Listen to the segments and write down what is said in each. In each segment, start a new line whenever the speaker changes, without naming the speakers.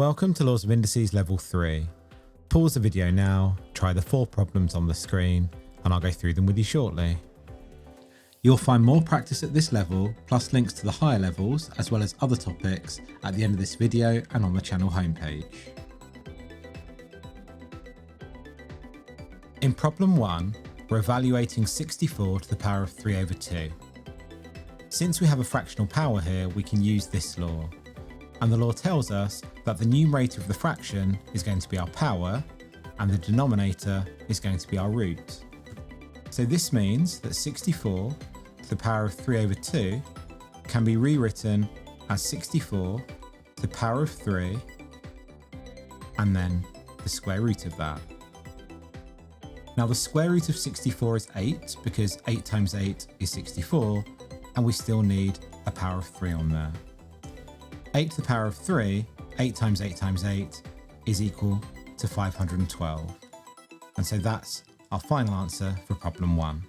Welcome to Laws of Indices Level 3. Pause the video now, try the 4 problems on the screen, and I'll go through them with you shortly. You'll find more practice at this level, plus links to the higher levels, as well as other topics, at the end of this video and on the channel homepage. In problem 1, we're evaluating 64 to the power of 3 over 2. Since we have a fractional power here, we can use this law. And the law tells us that the numerator of the fraction is going to be our power, and the denominator is going to be our root. So this means that 64 to the power of 3 over 2 can be rewritten as 64 to the power of 3, and then the square root of that. Now the square root of 64 is 8, because 8 times 8 is 64, and we still need a power of 3 on there. 8 to the power of 3, 8 times 8 times 8 is equal to 512. And so that's our final answer for problem 1.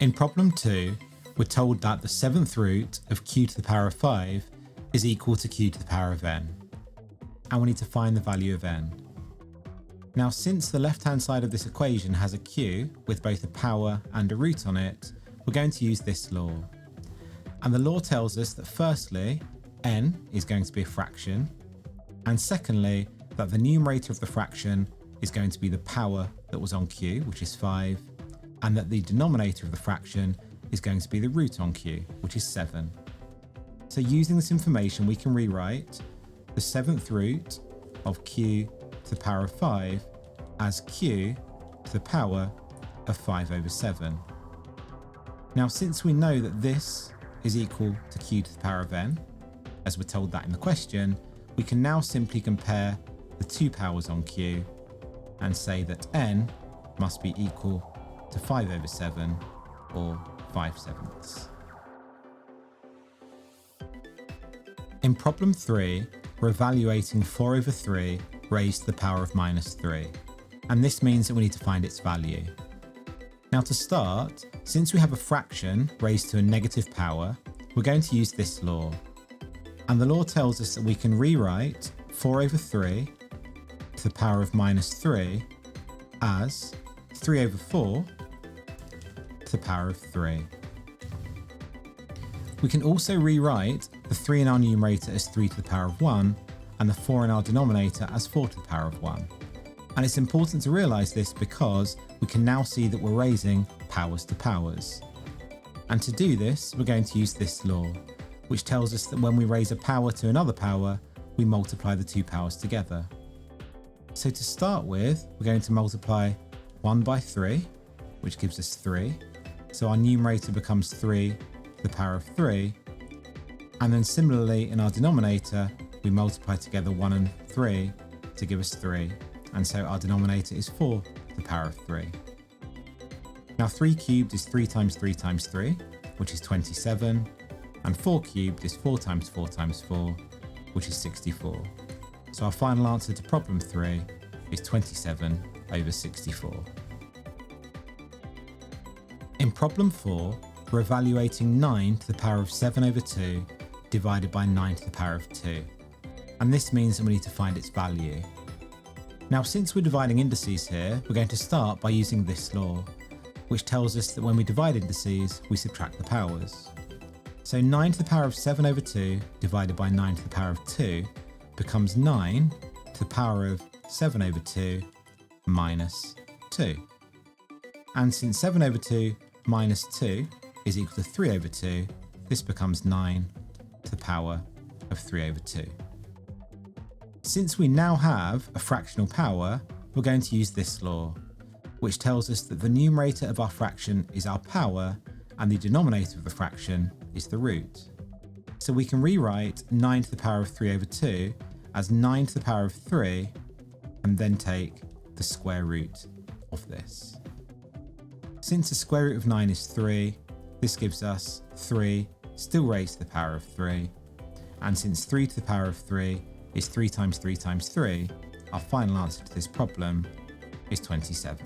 In problem 2, we're told that the 7th root of q to the power of 5 is equal to q to the power of n. And we need to find the value of n. Now, since the left-hand side of this equation has a q with both a power and a root on it, we're going to use this law. And the law tells us that firstly, n is going to be a fraction, and secondly, that the numerator of the fraction is going to be the power that was on q, which is 5, and that the denominator of the fraction is going to be the root on q, which is 7. So using this information, we can rewrite the 7th root of q to the power of 5 as q to the power of 5 over 7. Now, since we know that this is equal to q to the power of n, as we're told that in the question, we can now simply compare the two powers on q and say that n must be equal to 5 over 7, or 5/7. In problem 3, we're evaluating 4 over 3 raised to the power of minus 3, and this means that we need to find its value. Now to start, since we have a fraction raised to a negative power, we're going to use this law. And the law tells us that we can rewrite 4 over 3 to the power of minus 3 as 3 over 4 to the power of 3. We can also rewrite the 3 in our numerator as 3 to the power of 1 and the 4 in our denominator as 4 to the power of 1. And it's important to realise this because we can now see that we're raising powers to powers. And to do this, we're going to use this law, which tells us that when we raise a power to another power, we multiply the two powers together. So to start with, we're going to multiply 1 by 3, which gives us 3. So our numerator becomes 3 to the power of 3. And then similarly in our denominator, we multiply together 1 and 3 to give us 3. And so our denominator is 4 to the power of 3. Now 3 cubed is 3 times 3 times 3, which is 27. And 4 cubed is 4 times 4 times 4, which is 64. So our final answer to problem 3 is 27 over 64. In problem 4, we're evaluating 9 to the power of 7 over 2 divided by 9 to the power of 2. And this means that we need to find its value. Now, since we're dividing indices here, we're going to start by using this law, which tells us that when we divide indices, we subtract the powers. So 9 to the power of 7 over 2 divided by 9 to the power of 2 becomes 9 to the power of 7 over 2 minus 2. And since 7 over 2 minus 2 is equal to 3 over 2, this becomes 9 to the power of 3 over 2. Since we now have a fractional power, we're going to use this law, which tells us that the numerator of our fraction is our power and the denominator of the fraction is the root. So we can rewrite 9 to the power of 3 over 2 as 9 to the power of 3 and then take the square root of this. Since the square root of 9 is 3, this gives us 3 still raised to the power of 3. And since 3 to the power of 3 is 3 times 3 times 3, our final answer to this problem is 27.